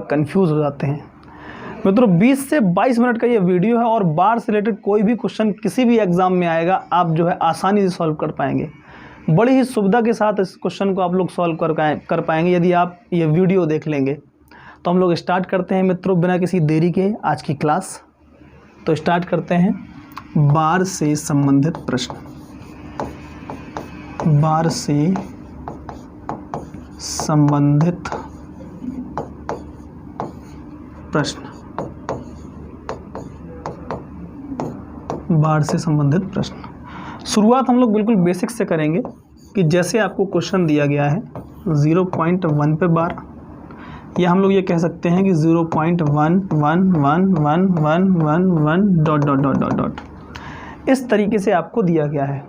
Confuse हो जाते हैं। मित्रों 20 से 22 मिनट का ये वीडियो है और बार से रिलेटेड कोई भी क्वेश्चन किसी भी एग्जाम में आएगा आप जो है आसानी से सॉल्व कर पाएंगे। बड़ी ही सुविधा के साथ इस क्वेश्चन को आप लोग सॉल्व कर पाएंगे यदि आप ये वीडियो देख लेंगे। तो हम लोग स्टार्ट करते हैं मित्रों बिना किसी देरी के आज की क्लास। तो स्टार्ट करते हैं बार से संबंधित प्रश्न। बार से संबंधित प्रश्न। बार से संबंधित प्रश्न। शुरुआत हम लोग बिल्कुल बेसिक से करेंगे कि जैसे आपको क्वेश्चन दिया गया है 0.1 पे बार, या हम लोग ये कह सकते हैं कि 0.1111111 ... इस तरीके से आपको दिया गया है।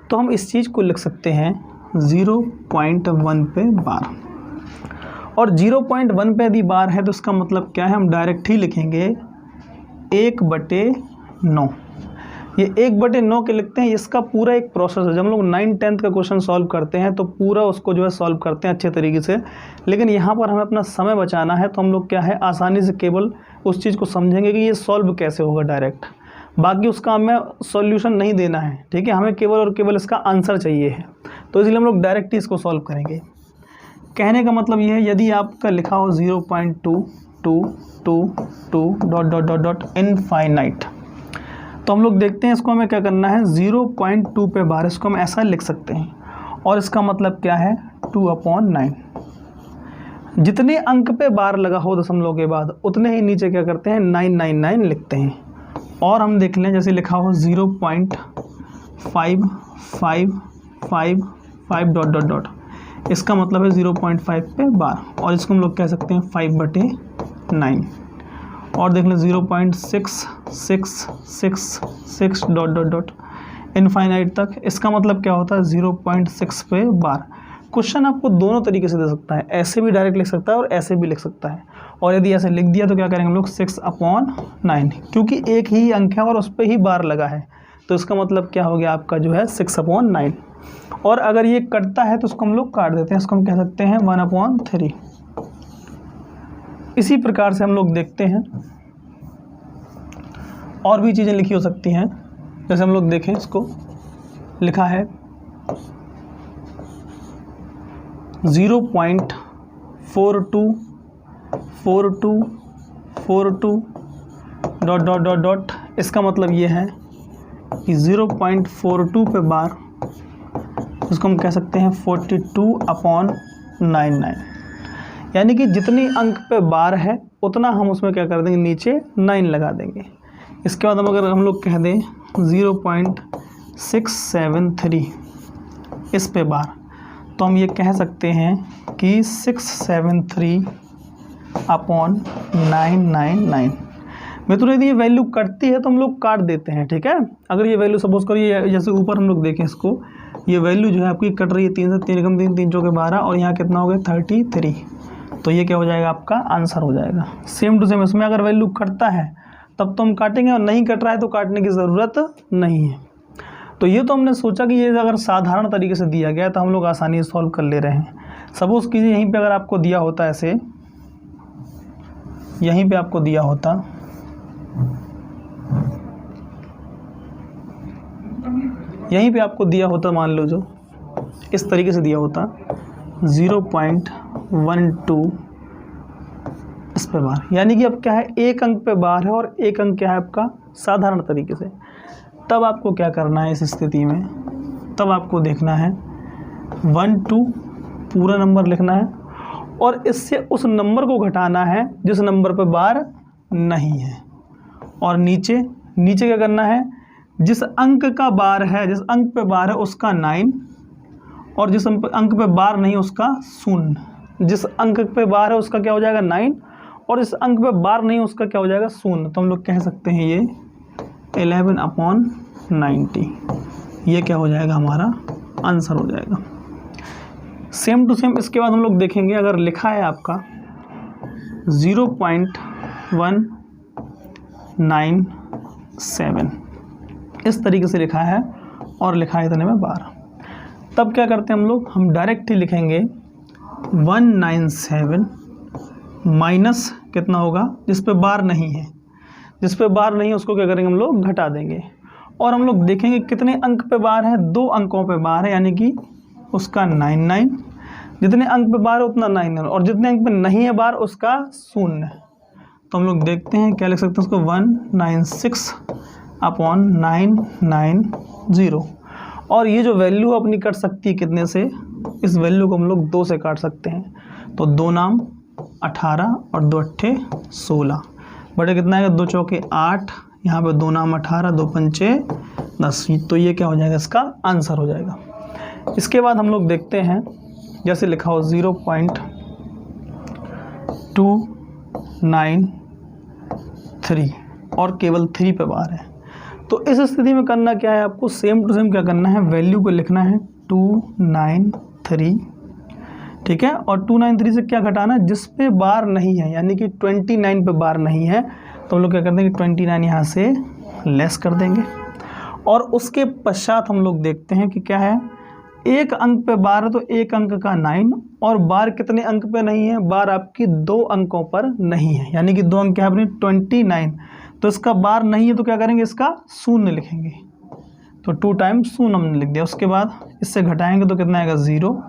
तो हम इस चीज़ को लिख सकते हैं 0.1 पे बार। और 0.1 पे यदि बार है तो इसका मतलब क्या है, हम डायरेक्ट ही लिखेंगे 1/9। ये 1/9 के लिखते हैं। इसका पूरा एक प्रोसेस है। जब हम लोग 9th-10th का क्वेश्चन सॉल्व करते हैं तो पूरा उसको जो है सॉल्व करते हैं अच्छे तरीके से, लेकिन यहाँ पर हमें अपना समय बचाना है तो हम लोग क्या है आसानी से केवल उस चीज़ को समझेंगे कि ये सॉल्व कैसे होगा डायरेक्ट। बाकी उसका हमें सॉल्यूशन नहीं देना है, ठीक है, हमें केवल और केवल इसका आंसर चाहिए है। तो इसलिए हम लोग डायरेक्ट ही इसको सॉल्व करेंगे। कहने का मतलब ये है यदि आपका लिखा हो 0.22222 इनफाइनाइट, तो हम लोग देखते हैं इसको हमें क्या करना है 0.2 पे बार, इसको हम ऐसा लिख सकते हैं। और इसका मतलब क्या है 2/9। जितने अंक पे बार लगा हो दशमलव के बाद उतने ही नीचे क्या करते हैं 999 लिखते हैं। और हम देख लें जैसे लिखा हो 0.5555... इसका मतलब है 0.5 पे बार, और इसको हम लोग कह सकते हैं 5/9। और देख लें 0.6666... इनफाइनाइट तक। इसका मतलब क्या होता है 0.6 पे बार। क्वेश्चन आपको दोनों तरीके से दे सकता है, ऐसे भी डायरेक्ट लिख सकता है और ऐसे भी लिख सकता है। और यदि ऐसे लिख दिया तो क्या करेंगे हम लोग 6/9, क्योंकि एक ही अंक है और उस पर ही बार लगा है, तो इसका मतलब क्या हो गया आपका जो है 6/9। और अगर ये कटता है तो उसको हम लोग काट देते हैं, इसको हम कह सकते हैं 1/3। इसी प्रकार से हम लोग देखते हैं और भी चीज़ें लिखी हो सकती हैं। जैसे हम लोग देखें इसको लिखा है 0.4242... ... इसका मतलब ये है कि 0.42 पे बार, उसको हम कह सकते हैं 42/99। यानी कि जितनी अंक पे बार है उतना हम उसमें क्या कर देंगे नीचे 9 लगा देंगे। इसके बाद अगर हम लोग कह दें 0.673 इस पे बार, तो हम ये कह सकते हैं कि 673/999। मित्रों यदि ये वैल्यू कटती है तो हम लोग काट देते हैं, ठीक है। अगर ये वैल्यू सपोज करिए जैसे ऊपर हम लोग देखें इसको, ये वैल्यू जो है आपकी कट रही है 3 से 3 कम 3 3 चौके 12, और यहाँ कितना हो गया 33। तो ये क्या हो जाएगा आपका आंसर हो जाएगा। सेम टू सेम इसमें अगर वैल्यू कटता है तब तो हम काटेंगे, और नहीं कट रहा है तो काटने की ज़रूरत नहीं है। तो ये तो हमने सोचा कि ये अगर साधारण तरीके से दिया गया तो हम लोग आसानी से सॉल्व कर ले रहे हैं। सपोज कीजिए यहीं पे अगर आपको दिया होता ऐसे, यहीं पे आपको दिया होता मान लो जो इस तरीके से दिया होता 0.12 इस पे बार, यानी कि अब क्या है एक अंक पे बार है और एक अंक क्या है आपका साधारण तरीके से। तब आपको क्या करना है इस स्थिति में, तब आपको देखना है 12 पूरा नंबर लिखना है, और इससे उस नंबर को घटाना है जिस नंबर पे बार नहीं है। और नीचे क्या करना है, जिस अंक का बार है, जिस अंक पे बार है उसका 9, और जिस अंक पे बार नहीं उसका 0। जिस अंक पे बार है उसका क्या हो जाएगा 9, और इस अंक पे बार नहीं उसका क्या हो जाएगा 0। तो हम लोग कह सकते हैं ये 11/90। ये क्या हो जाएगा हमारा आंसर हो जाएगा। सेम टू सेम इसके बाद हम लोग देखेंगे अगर लिखा है आपका 0.197 इस तरीके से लिखा है और लिखा है इतने में 12, तब क्या करते हैं हम लोग, हम डायरेक्ट ही लिखेंगे 197 माइनस कितना होगा, जिस पे बार नहीं है, जिस पे बार नहीं है उसको क्या करेंगे हम लोग घटा देंगे। और हम लोग देखेंगे कितने अंक पे बार है, 2 अंकों पे बार है, यानी कि उसका 99, जितने अंक पे बार है उतना 99, और जितने अंक पे नहीं है बार उसका 0। तो हम लोग देखते हैं क्या लिख सकते हैं उसको, 196/990। और ये जो वैल्यू अपनी कट सकती है कितने से, इस वैल्यू को हम लोग 2 से काट सकते हैं। तो 2 नाम 18 और 2 अट्ठे 16, बटे कितना आएगा, 2 चौके 8, यहाँ पे 2 नाम 18, 2 पंचे 10। तो ये क्या हो जाएगा, इसका आंसर हो जाएगा। इसके बाद हम लोग देखते हैं जैसे लिखा हो 0.293 और केवल 3 पे बार है। तो इस स्थिति में करना क्या है, आपको सेम टू सेम क्या करना है, वैल्यू को लिखना है 293, ठीक है। और 293 से क्या घटाना है, जिस पे बार नहीं है, यानी कि 29 पे बार नहीं है, तो हम लोग क्या कर देंगे 29 यहाँ से लेस कर देंगे। और उसके पश्चात हम लोग देखते हैं कि क्या है, 1 अंक पे बार है तो 1 अंक का 9, और बार कितने अंक पे नहीं है, बार आपकी 2 अंकों पर नहीं है, यानी कि 2 अंक क्या है अपने 29, तो इसका बार नहीं है तो क्या करेंगे, इसका 0 लिखेंगे। तो 2 टाइम्स 0 हमने लिख दिया। उसके बाद इससे घटाएंगे तो कितना आएगा, 0,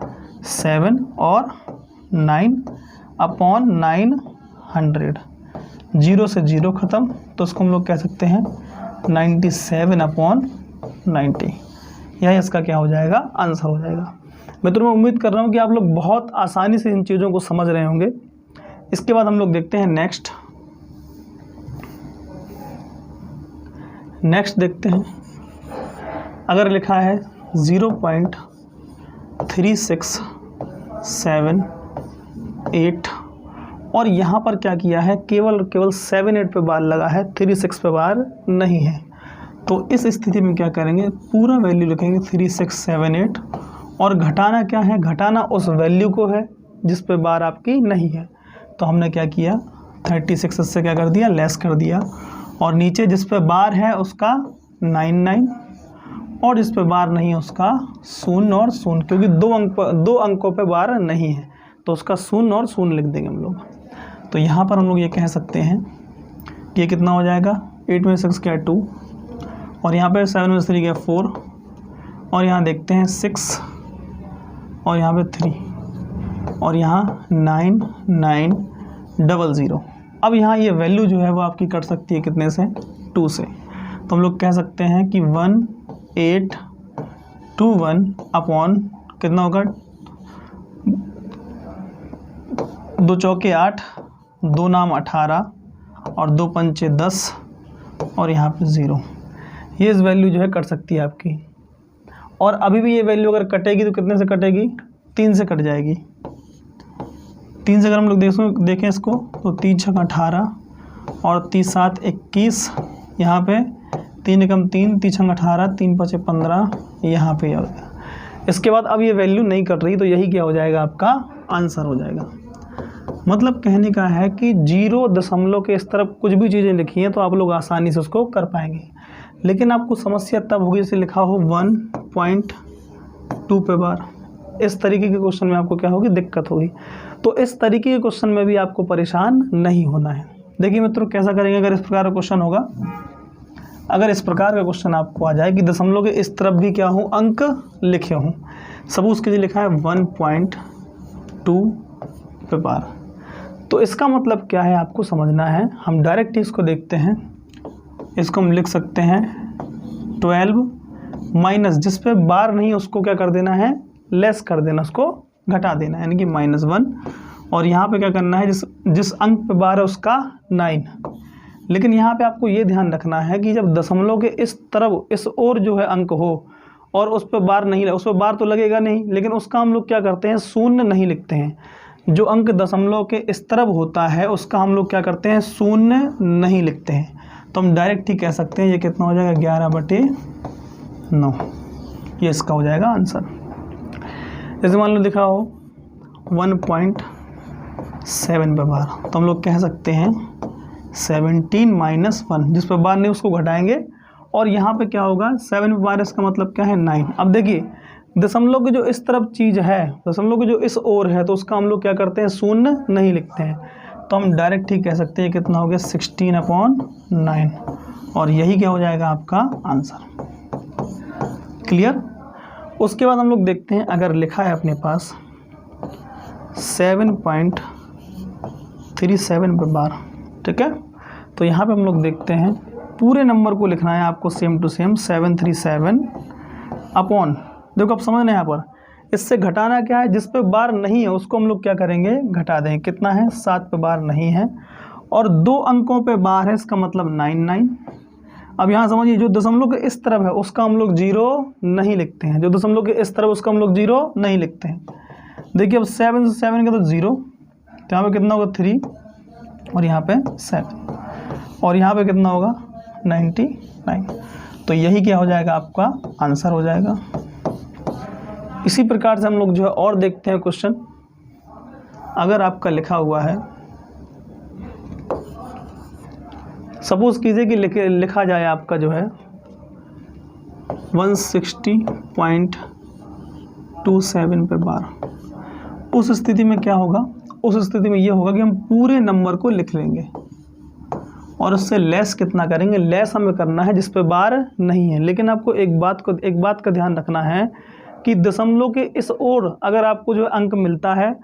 7 और 9/900, 0 से 0 ख़त्म, तो उसको हम लोग कह सकते हैं 97/90। यह इसका क्या हो जाएगा, आंसर हो जाएगा। मित्रों मैं उम्मीद कर रहा हूँ कि आप लोग बहुत आसानी से इन चीज़ों को समझ रहे होंगे। इसके बाद हम लोग देखते हैं नेक्स्ट देखते हैं। अगर लिखा है 0.3678 और यहाँ पर क्या किया है, केवल 78 पे बार लगा है, 36 पे बार नहीं है, तो इस स्थिति में क्या करेंगे, पूरा वैल्यू लिखेंगे 3678, और घटाना क्या है, घटाना उस वैल्यू को है जिस पे बार आपकी नहीं है। तो हमने क्या किया, 36 से क्या कर दिया, लेस कर दिया, और नीचे जिस पे बार है उसका 99, और जिस पे बार नहीं है उसका 0 और 0, क्योंकि 2 अंकों पे बार नहीं है तो उसका 0 और 0 लिख देंगे हम लोग। तो यहाँ पर हम लोग ये कह सकते हैं कि ये कितना हो जाएगा, 8 में 6 क्या 2, और यहाँ पे 7 में 3 क्या 4, और यहाँ देखते हैं 6, और यहाँ पे 3, और यहाँ 9900। अब यहाँ ये वैल्यू जो है वो आपकी कट सकती है कितने से, 2 से। तो हम लोग कह सकते हैं कि 1821 अपॉन कितना होगा, 2 चौके 8, 2 नाम 18 और 2 पंचे 10, और यहाँ पे 0। ये इस वैल्यू जो है कट सकती है आपकी। और अभी भी ये वैल्यू अगर कटेगी तो कितने से कटेगी, 3 से कट जाएगी। 3 से अगर हम लोग देखें इसको तो 3 छक 18 और 3 7 21, यहाँ पे 3 एकम 3, 3 छक 18, 3 पचे 15, यहाँ पे हो गया। इसके बाद अब ये वैल्यू नहीं कट रही तो यही क्या हो जाएगा, आपका आंसर हो जाएगा। मतलब कहने का है कि 0 दशमलव के इस तरफ कुछ भी चीज़ें लिखी हैं तो आप लोग आसानी से उसको कर पाएंगे, लेकिन आपको समस्या तब होगी जैसे लिखा हो 1.2 पे बार। इस तरीके के क्वेश्चन में आपको क्या होगी, दिक्कत होगी। तो इस तरीके के क्वेश्चन में भी आपको परेशान नहीं होना है। देखिए मित्रों कैसा करेंगे, अगर इस प्रकार का क्वेश्चन होगा, अगर इस प्रकार का क्वेश्चन आपको आ जाए कि दशमलव के इस तरफ भी क्या हो, अंक लिखे हों, सबूत के लिए लिखा है 1.2 पे बार, तो इसका मतलब क्या है आपको समझना है। हम डायरेक्ट ही इसको देखते हैं, इसको हम लिख सकते हैं 12 माइनस जिस पे बार नहीं उसको क्या कर देना है, लेस कर देना, उसको घटा देना, यानी कि -1। और यहाँ पे क्या करना है, जिस अंक पे बार है उसका 9। लेकिन यहाँ पे आपको ये ध्यान रखना है कि जब दशमलव के इस तरफ इस ओर जो है अंक हो और उस पर बार नहीं, उस पर बार तो लगेगा नहीं, लेकिन उसका हम लोग क्या करते हैं, 0 नहीं लिखते हैं। जो अंक दशमलव के इस तरफ होता है उसका हम लोग क्या करते हैं, 0 नहीं लिखते हैं। तो हम डायरेक्ट ही कह सकते हैं ये कितना हो जाएगा, 11/9। ये इसका हो जाएगा आंसर। जैसे मान लो लिखा हो 1.7 पे बार, तो हम लोग कह सकते हैं 17 माइनस 1, जिस पर बार नहीं उसको घटाएंगे, और यहाँ पे क्या होगा, 7 पे बार, इसका मतलब क्या है 9। अब देखिए दशमलव की जो इस तरफ चीज़ है, दशमलव की जो इस ओर है, तो उसका हम लोग क्या करते हैं, 0 नहीं लिखते हैं। तो हम डायरेक्ट ही कह सकते हैं कितना हो गया 16/9 और यही क्या हो जाएगा आपका आंसर। क्लियर। उसके बाद हम लोग देखते हैं अगर लिखा है अपने पास 7.37 पे बार, ठीक है, तो यहाँ पे हम लोग देखते हैं पूरे नंबर को लिखना है आपको सेम टू सेम 737 अपॉन, देखो आप समझना यहाँ पर इससे घटाना क्या है, जिस पे बार नहीं है उसको हम लोग क्या करेंगे घटा देंगे। कितना है 7 पे बार नहीं है और 2 अंकों पे बार है, इसका मतलब 99। अब यहाँ समझिए जो दशमलव के इस तरफ है उसका हम लोग 0 नहीं लिखते हैं, जो दशमलव के इस तरफ उसका हम लोग 0 नहीं लिखते हैं। देखिए अब 7 से 7 का तो 0, तो यहाँ पे कितना होगा 3 और यहाँ पे 7 और यहाँ पे कितना होगा 99। तो यही क्या हो जाएगा आपका आंसर हो जाएगा। इसी प्रकार से हम लोग जो है और देखते हैं क्वेश्चन। अगर आपका लिखा हुआ है, सपोज कीजिए कि लिखा जाए आपका जो है 160.27 पे बार, उस स्थिति में क्या होगा, उस स्थिति में ये होगा कि हम पूरे नंबर को लिख लेंगे और उससे लेस कितना करेंगे, लेस हमें करना है जिस पे बार नहीं है। लेकिन आपको एक बात का ध्यान रखना है कि दशमलव के इस ओर अगर आपको जो अंक मिलता है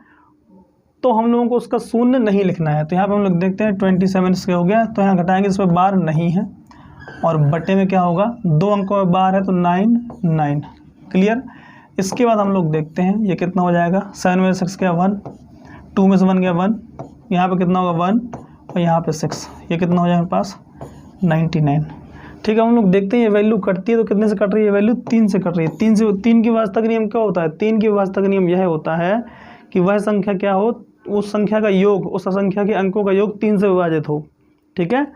तो हम लोगों को उसका शून्य नहीं लिखना है। तो यहाँ पे हम लोग देखते हैं 27 हो गया, तो यहाँ घटाएंगे जिस पे बार नहीं है और बटे में क्या होगा 2 अंकों में बार है तो 9। क्लियर। इसके बाद हम लोग देखते हैं ये कितना हो जाएगा, 7 में 6 गया 1, 2 में से 1 गया 1, यहाँ पे कितना होगा 1 और यहाँ पे 6, ये कितना हो जाएगा हमारे पास 99। ठीक है, हम लोग देखते हैं ये वैल्यू कटती है तो कितने से कट रही है, वैल्यू 3 से कट रही है। 3 की विभाज्यता का नियम क्या होता है, 3 की विभाज्यता का नियम यह होता है कि वह संख्या क्या हो, उस संख्या का योग, उस संख्या के अंकों का योग 3 से विभाजित हो। ठीक है,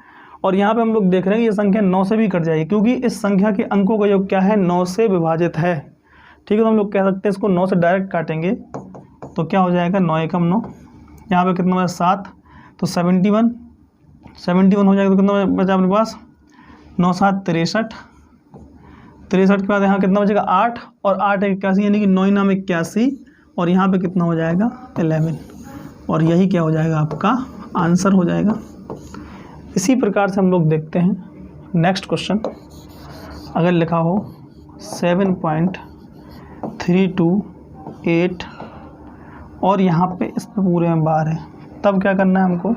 और यहाँ पे हम लोग देख रहे हैं ये संख्या 9 से भी कट जाएगी क्योंकि इस संख्या के अंकों का योग क्या है 9 से विभाजित है। ठीक है, तो हम लोग कह सकते हैं इसको 9 से डायरेक्ट काटेंगे तो क्या हो जाएगा 9 एकम 9, यहाँ पे कितना बचा 7 तो 71 हो जाएगा। तो कितना बचा अपने पास 9 7 63 के बाद यहाँ कितना बचेगा 8 और 8 81 यानी कि 9 नाम 81 और यहाँ पे कितना हो जाएगा 11 और यही क्या हो जाएगा आपका आंसर हो जाएगा। इसी प्रकार से हम लोग देखते हैं नेक्स्ट क्वेश्चन। अगर लिखा हो 7.328 और यहाँ पे इस पे पूरे में बार है, तब क्या करना है हमको,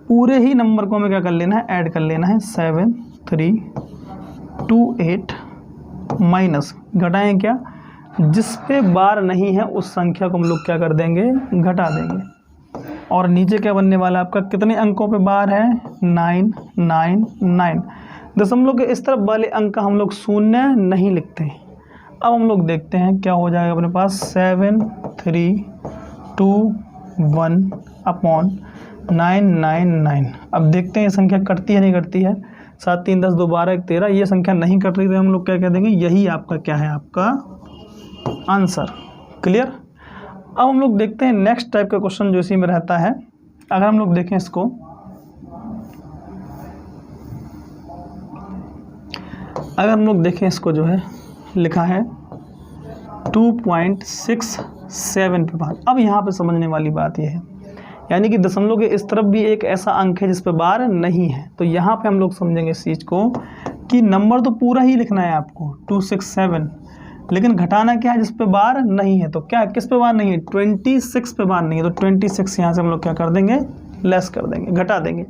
पूरे ही नंबर को हमें क्या कर लेना है ऐड कर लेना है 7.328 माइनस घटाएं क्या, जिस पे बार नहीं है उस संख्या को हम लोग क्या कर देंगे घटा देंगे। और नीचे क्या बनने वाला है आपका, कितने अंकों पे बार है 999। दशमलव के इस तरफ वाले अंक का हम लोग शून्य नहीं लिखते। अब हम लोग देखते हैं क्या हो जाएगा अपने पास 7321 अपॉन 999। अब देखते हैं ये संख्या कटती है नहीं कटती है, 7 3 10 2 12 1 13, ये संख्या नहीं कट रही तो हम लोग क्या कह देंगे यही आपका क्या है आपका आंसर। क्लियर। अब हम लोग देखते हैं नेक्स्ट टाइप का क्वेश्चन जो इसी में रहता है। अगर हम लोग देखें इसको, अगर हम लोग देखें इसको जो है लिखा है 2.67 पे बार। अब यहाँ पे समझने वाली बात यह है, यानी कि दशमलव के इस तरफ भी एक ऐसा अंक है जिस पे बार नहीं है। तो यहाँ पे हम लोग समझेंगे इस चीज़ को कि नंबर तो पूरा ही लिखना है आपको 267, लेकिन घटाना क्या है जिस पे बार नहीं है। तो क्या किस पे बार नहीं है 26 पे बार नहीं है, तो 26 यहाँ से हम लोग क्या कर देंगे लेस कर देंगे, घटा देंगे।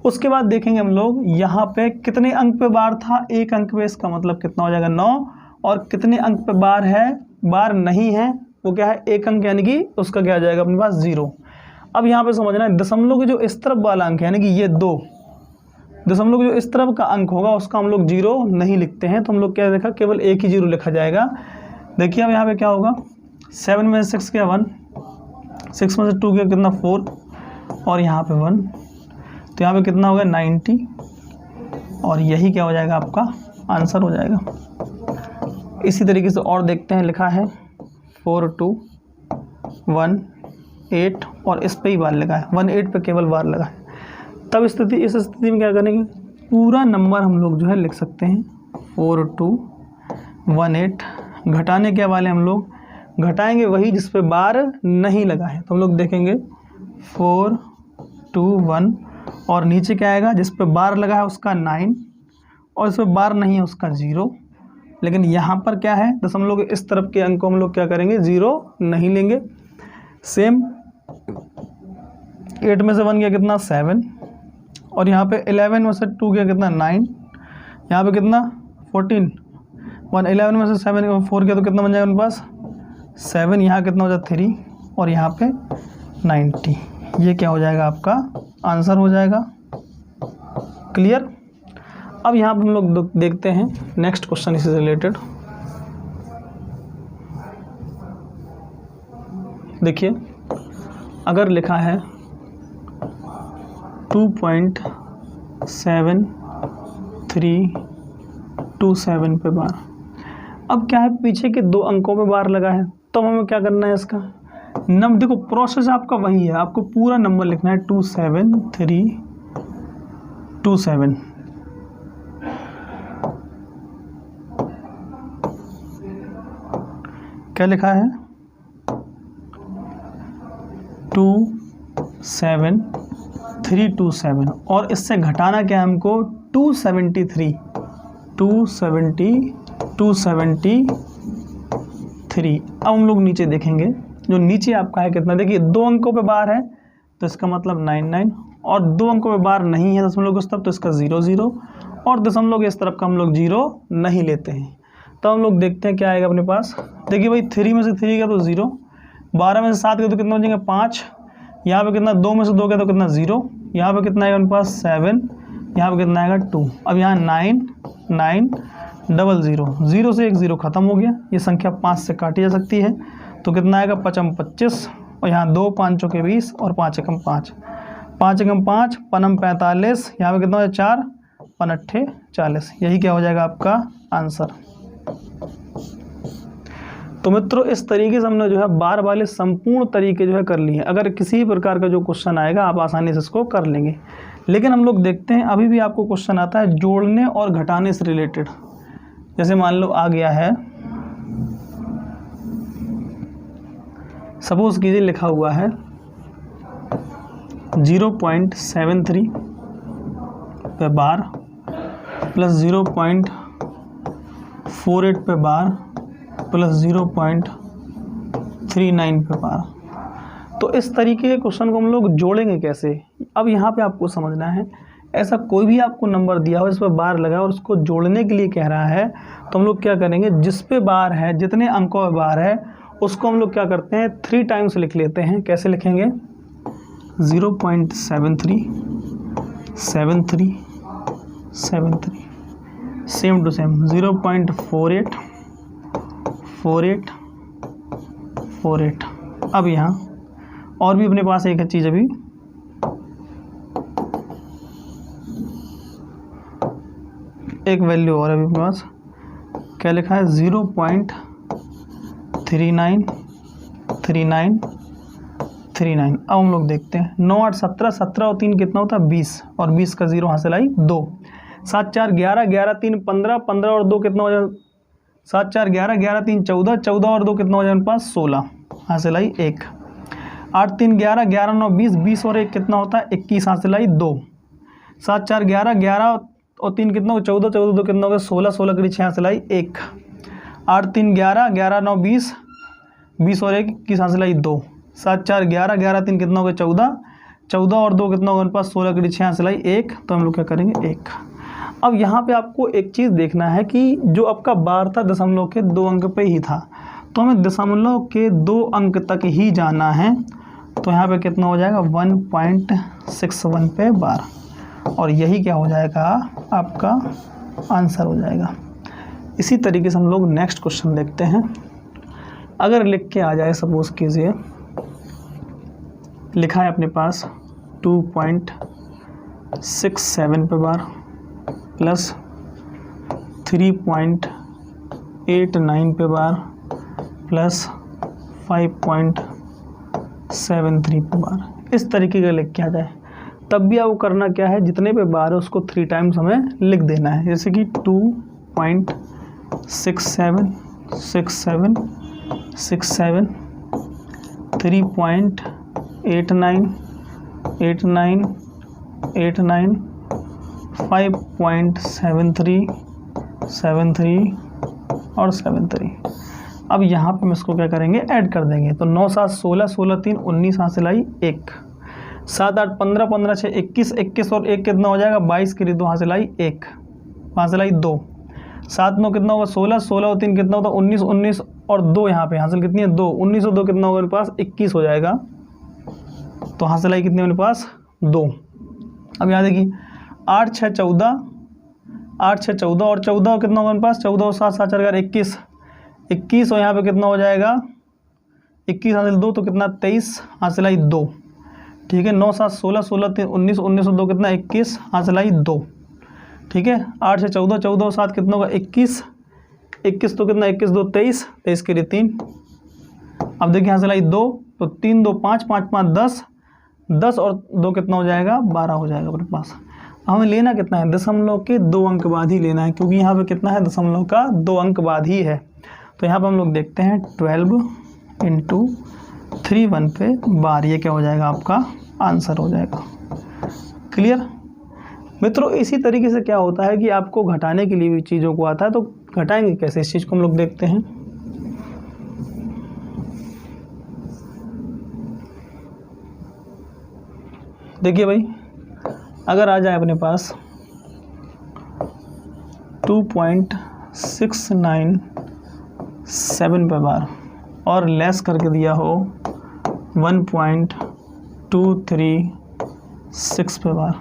उसके बाद देखेंगे हम लोग यहाँ पे कितने अंक पे बार था, 1 अंक पे, इसका मतलब कितना हो जाएगा 9, और कितने अंक पे बार है, बार नहीं है वो क्या है 1 अंक, यानी कि उसका क्या आ जाएगा अपने पास 0। अब यहाँ पे समझना है दशमलव के जो इस तरफ वाला अंक है यानी कि ये 2, दशमलव जो इस तरफ का अंक होगा उसका हम लोग 0 नहीं लिखते हैं, तो हम लोग क्या देखा केवल एक ही 0 लिखा जाएगा। देखिए अब यहाँ पे क्या होगा 7 में 6 गया 1, 6 में से 2 गया कितना 4 और यहाँ पे 1, तो यहाँ पे कितना हो गया 90 और यही क्या हो जाएगा आपका आंसर हो जाएगा। इसी तरीके से और देखते हैं, लिखा है 4218 और इस पे ही बार लगा है, 18 पे केवल बार लगा है। तब इस स्थिति में क्या करेंगे, पूरा नंबर हम लोग जो है लिख सकते हैं 4218। घटाने के वाले हम लोग घटाएंगे वही जिस पे बार नहीं लगा है, तो हम लोग देखेंगे 4 2 1 और नीचे क्या आएगा, जिस पे बार लगा है उसका 9 और इस पर बार नहीं है उसका 0। लेकिन यहाँ पर क्या है, दशमलव के इस तरफ के अंक को हम लोग क्या करेंगे, 0 नहीं लेंगे। सेम 8 में से 1 गया कितना 7 और यहाँ पे 11 में से 2 गया कितना 9, यहाँ पे कितना 14, 11 में से 7 4 गया तो कितना बन जाएगा उनके पास 7, यहाँ कितना हो जाएगा 3 और यहाँ पे 90। ये क्या हो जाएगा, आपका आंसर हो जाएगा। क्लियर। अब यहाँ पर हम लोग देखते हैं नेक्स्ट क्वेश्चन इससे रिलेटेड। देखिए अगर लिखा है 2.7327 पे बार, अब क्या है पीछे के 2 अंकों पे बार लगा है, तो हमें क्या करना है इसका देखो प्रोसेस आपका वही है, आपको पूरा नंबर लिखना है 27327। क्या लिखा है 27327 और इससे घटाना क्या है हमको 273। अब हम लोग नीचे देखेंगे, जो नीचे आपका है कितना, देखिए 2 अंकों पे बार है तो इसका मतलब 99 और 2 अंकों पे बार नहीं है दशमलव के उस तरफ तो इसका 00 और दशमलव के इस तरफ का हम लोग 0 नहीं लेते हैं। तो हम लोग देखते हैं क्या आएगा अपने पास। देखिए भाई 3 में से 3 गया तो 0, 12 में से 7 गया तो कितना हो जाएगा 5, यहाँ पे कितना 2 में से 2 गया तो कितना 0, यहाँ पे कितना आएगा अपने पास 7, यहाँ पे कितना आएगा 2। अब यहाँ 9 से एक 0 खत्म हो गया, ये संख्या 5 से काटी जा सकती है तो कितना आएगा 5 × 25 और यहाँ 2 5 × 20 और 5 × 5, 5 × 5 5 × 45, यहाँ पे कितना हो जाए 4 5 × 40। यही क्या हो जाएगा आपका आंसर। तो मित्रों इस तरीके से हमने जो है बार वाले संपूर्ण तरीके जो है कर लिए हैं। अगर किसी प्रकार का जो क्वेश्चन आएगा आप आसानी से इसको कर लेंगे। लेकिन हम लोग देखते हैं अभी भी आपको क्वेश्चन आता है जोड़ने और घटाने से रिलेटेड। जैसे मान लो आ गया है, सपोज कीजिए लिखा हुआ है 0.73 पे बार प्लस 0.48 पे बार प्लस 0.39 पे बार। तो इस तरीके के क्वेश्चन को हम लोग जोड़ेंगे कैसे। अब यहाँ पे आपको समझना है, ऐसा कोई भी आपको नंबर दिया हो इस पर बार लगा और उसको जोड़ने के लिए कह रहा है तो हम लोग क्या करेंगे, जिस पे बार है जितने अंकों में बार है उसको हम लोग क्या करते हैं 3 टाइम्स लिख लेते हैं। कैसे लिखेंगे 0.73 73 73, सेम टू सेम 0.48 48 48। अब यहाँ और भी अपने पास एक चीज़ अभी एक वैल्यू और अभी अपने पास क्या लिखा है 0.393939। अब हम लोग देखते हैं 9 8 17 17 और 3 कितना होता है 20 और 20 का 0 हासिल आई 2, 7 4 11 11 3 15 15 और 2 कितना हो जाए 7 4 11 11 3 14 14 और 2 कितना हो जाए मेरे पास 16 हासिल आई 1, 8 3 11 11 9 20 20 और 1 कितना होता है 21 हासिल आई 2, 7 4 11 11 और 3 कितना हो 14 14 2 कितना हो गया 16 16 कड़ी 6 हासिल आई 1, 8 3 11 11 9 20 20 और 1 21 हासिल आई 2, 7 4 11 11 3 कितना हो गया 14 14 और 2 कितना होगा मेरे पास 16 कड़ी 6 हासिल आई 1। तो हम लोग क्या करेंगे 1। अब यहाँ पे आपको एक चीज़ देखना है कि जो आपका बार था दशमलव के 2 अंक पे ही था तो हमें दशमलव के 2 अंक तक ही जाना है। तो यहाँ पे कितना हो जाएगा 1.61 पे बार और यही क्या हो जाएगा आपका आंसर हो जाएगा। इसी तरीके से हम लोग नेक्स्ट क्वेश्चन देखते हैं। अगर लिख के आ जाए सपोज कीजिए लिखा है अपने पास 2.67 पे बार प्लस 3.89 पे बार प्लस 5.73 पे बार। इस तरीके का लिख के आ जाए तब भी आपको करना क्या है, जितने पे बार है उसको 3 टाइम्स हमें लिख देना है। जैसे कि 2.67 67 67 3.89 89, 5.73, 73 और 73। अब यहाँ पे हम इसको क्या करेंगे, ऐड कर देंगे। तो 9 7 16, 16 3 19, हासिल आई 1, 7 8 15, 15 6 21, 21 और 1 कितना हो जाएगा 22 की 2, हासिल आई 1, हासिल आई 2, 7 9 कितना होगा 16, 16 और 3 कितना होता है 19, 19 और 2 यहाँ पे हासिल कितनी है 2, 19 और 2 कितना होगा मेरे पास 21 हो जाएगा। तो हासिल आई कितनी मेरे पास 2। अब यहाँ देखिए 8 6 14, 8 6 14 और 14 कितना होगा मेरे पास 14 और 7 7 4 21, 21 और यहाँ पे कितना हो जाएगा 21 हासिल 2 तो कितना 23, हासिल आई 2। ठीक है, 9 7 16, 16 3 19, 19 और 2 कितना 21, हासिल आई 2। ठीक है, 8 से 14, 14 और 7 कितना होगा 21, 21 तो कितना 21 2 23, 23 के लिए 3। अब देखिए हासिल आई 2, तो 3 2 5, 5 5 10, 10 और 2 कितना हो जाएगा 12 हो जाएगा अपने पास। हमें लेना कितना है, दशमलव के 2 अंक बाद ही लेना है, क्योंकि यहाँ पे कितना है दशमलव का 2 अंक बाद ही है। तो यहाँ पे हम लोग देखते हैं 12 इंटू 3 1 पे बार, ये क्या हो जाएगा आपका आंसर हो जाएगा। क्लियर मित्रों, इसी तरीके से क्या होता है कि आपको घटाने के लिए भी चीज़ों को आता है, तो घटाएंगे कैसे इस चीज़ को हम लोग देखते हैं। देखिए भाई, अगर आ जाए अपने पास 2.697 पे बार और लेस करके दिया हो 1.236 पे बार,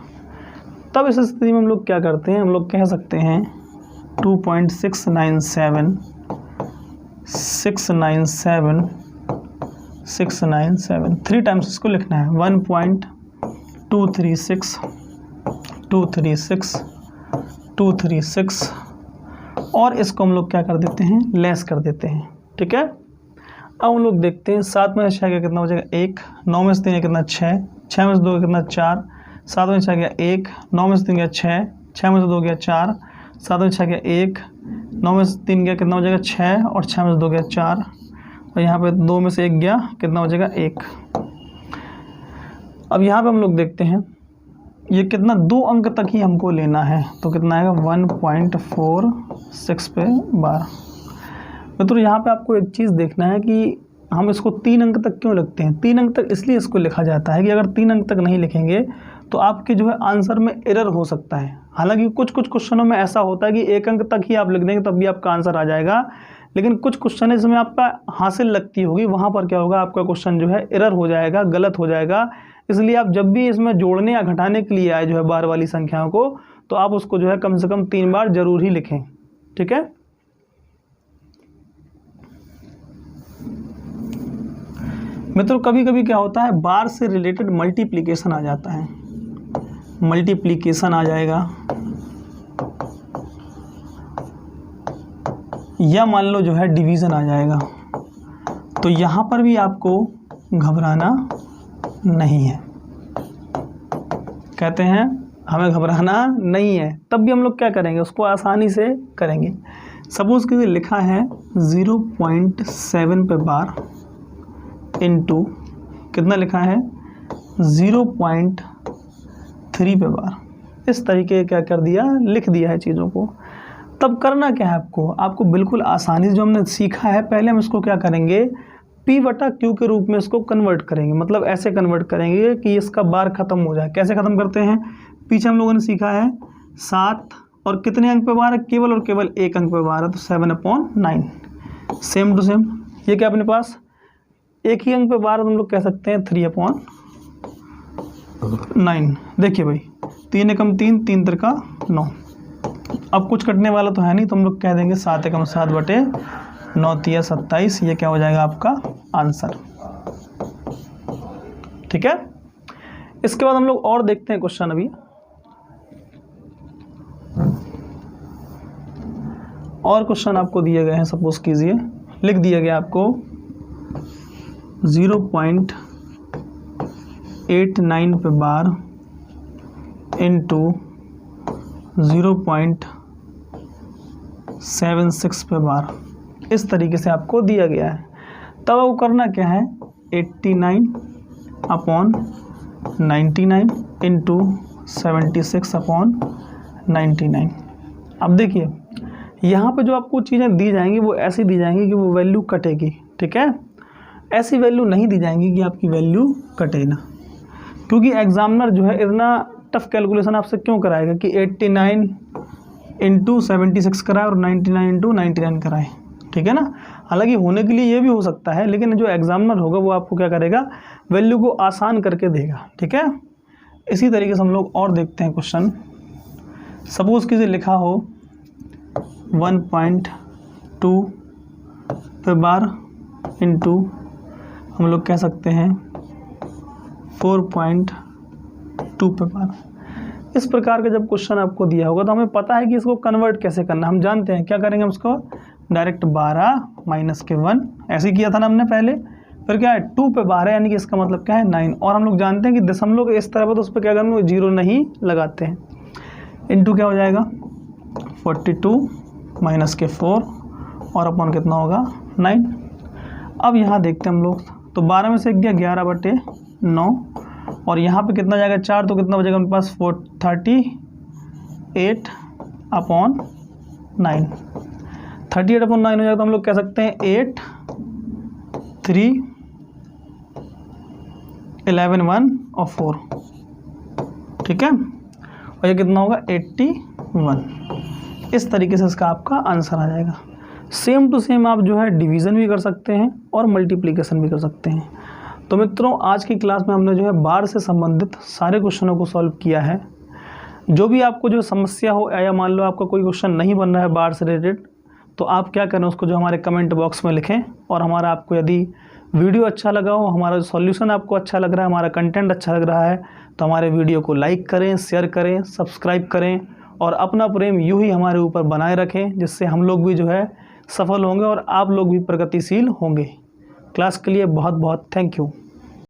तब इस स्थिति में हम लोग क्या करते हैं, हम लोग कह सकते हैं 2.697 697 697 3 टाइम्स इसको लिखना है, 1.236 236 236 और इसको हम लोग क्या कर देते हैं लेस कर देते हैं। ठीक है, अब हम लोग देखते हैं 7 में से 6 कितना हो जाएगा 1, 9 में से 3 कितना 6, 6 में से 2 कितना 4, 7 में से 6 गया 1, 9 में से 3 गया 6, 6 में से 2 गया 4, 7 में से 6 गया 1, 9 में से 3 गया कितना हो जाएगा 6 और 6 में से 2 गया 4 और यहाँ पे 2 में से 1 गया कितना हो जाएगा 1। अब यहाँ पे हम लोग देखते हैं ये कितना 2 अंक तक ही हमको लेना है, तो कितना आएगा 1.46 पे बार। मित्रों यहाँ पे आपको एक चीज़ देखना है कि हम इसको 3 अंक तक क्यों लिखते हैं। 3 अंक तक इसलिए इसको लिखा जाता है कि अगर 3 अंक तक नहीं लिखेंगे तो आपके जो है आंसर में एरर हो सकता है। हालांकि कुछ कुछ क्वेश्चनों में ऐसा होता है कि 1 अंक तक ही आप लिख देंगे तब भी आपका आंसर आ जाएगा, लेकिन कुछ क्वेश्चन इसमें आपका हासिल लगती होगी, वहाँ पर क्या होगा आपका क्वेश्चन जो है एरर हो जाएगा, गलत हो जाएगा। इसलिए आप जब भी इसमें जोड़ने या घटाने के लिए आए जो है बार वाली संख्याओं को, तो आप उसको जो है कम से कम 3 बार जरूर ही लिखें। ठीक है, मित्रों कभी कभी क्या होता है बार से रिलेटेड मल्टीप्लिकेशन आ जाता है, मल्टीप्लिकेशन आ जाएगा, या मान लो जो है डिवीज़न आ जाएगा। तो यहाँ पर भी आपको घबराना नहीं है, कहते हैं हमें घबराना नहीं है, तब भी हम लोग क्या करेंगे उसको आसानी से करेंगे। सपोज कि लिखा है 0.7 पे बार इनटू कितना लिखा है 0.3 पे बार, इस तरीके क्या कर दिया लिख दिया है चीज़ों को। तब करना क्या है आपको बिल्कुल आसानी से जो हमने सीखा है पहले हम इसको क्या करेंगे P/Q के रूप में इसको कन्वर्ट करेंगे। मतलब ऐसे कन्वर्ट करेंगे कि इसका बार ख़त्म हो जाए। कैसे ख़त्म करते हैं, पीछे हम लोगों ने सीखा है 7 और कितने अंक पे बार है, केवल और केवल 1 अंक पे बार है, तो 7/9 सेम टू सेम। ये क्या अपने पास एक ही अंक पे बार हम लोग कह सकते हैं 3/9। देखिए भाई 3 एकम 3, 3 तिरका 9। अब कुछ कटने वाला तो है नहीं, तो हम लोग कह देंगे 7 एकम 7 बटे 9 तिया 27। ये क्या हो जाएगा आपका आंसर। ठीक है, इसके बाद हम लोग और देखते हैं क्वेश्चन। अभी और क्वेश्चन आपको दिए गए हैं, सपोज कीजिए लिख दिया गया आपको 0.89 पे बार इनटू 0.76 पे बार, इस तरीके से आपको दिया गया है। तब आपको करना क्या है 89/100 99 इंटू 76/99। अब देखिए यहाँ पे जो आपको चीज़ें दी जाएंगी वो ऐसी दी जाएंगी कि वो वैल्यू कटेगी, ठीक है। ऐसी वैल्यू नहीं दी जाएंगी कि आपकी वैल्यू कटे ना, क्योंकि एग्जामिनर जो है इतना टफ कैलकुलेशन आपसे क्यों कराएगा कि 89 इंटू 76 कराए और 99 इंटू 99 कराए, ठीक है ना। हालांकि होने के लिए ये भी हो सकता है, लेकिन जो एग्जामिनर होगा वो आपको क्या करेगा, वैल्यू को आसान करके देगा, ठीक है। इसी तरीके से हम लोग और देखते हैं क्वेश्चन। सपोज़ कीजिए लिखा हो 1.2 पे बार इंटू हम लोग कह सकते हैं 4.2 पे बार। इस प्रकार का जब क्वेश्चन आपको दिया होगा तो हमें पता है कि इसको कन्वर्ट कैसे करना, हम जानते हैं क्या करेंगे, हम उसको डायरेक्ट 12 माइनस के 1 ऐसे किया था ना हमने पहले, फिर क्या है 2 पे 12 यानी कि इसका मतलब क्या है 9, और हम लोग जानते हैं कि दशमलव इस तरह पर तो उस पर क्या करेंगे, 0 नहीं लगाते हैं। इंटू क्या हो जाएगा 42 माइनस के 4 और अपन कितना होगा 9। अब यहाँ देखते हैं हम लोग, तो 12 में से गया 11/9 और यहाँ पे कितना जाएगा 4, तो कितना बचेगा हमारे पास 38/9। 38/9 हो जाएगा, तो हम लोग कह सकते हैं 8 3 11 1 और 4, ठीक है। और ये कितना होगा 81। इस तरीके से इसका आपका आंसर आ जाएगा। सेम टू सेम आप जो है डिवीज़न भी कर सकते हैं और मल्टीप्लिकेशन भी कर सकते हैं। तो मित्रों आज की क्लास में हमने जो है बार से संबंधित सारे क्वेश्चनों को सॉल्व किया है। जो भी आपको जो समस्या हो या मान लो आपका कोई क्वेश्चन नहीं बन रहा है बार से रिलेटेड, तो आप क्या करें, उसको जो हमारे कमेंट बॉक्स में लिखें, और हमारा आपको यदि वीडियो अच्छा लगा हो, हमारा सॉल्यूशन आपको अच्छा लग रहा है, हमारा कंटेंट अच्छा लग रहा है, तो हमारे वीडियो को लाइक करें, शेयर करें, सब्सक्राइब करें और अपना प्रेम यूँ ही हमारे ऊपर बनाए रखें, जिससे हम लोग भी जो है सफल होंगे और आप लोग भी प्रगतिशील होंगे। क्लास के लिए बहुत बहुत थैंक यू।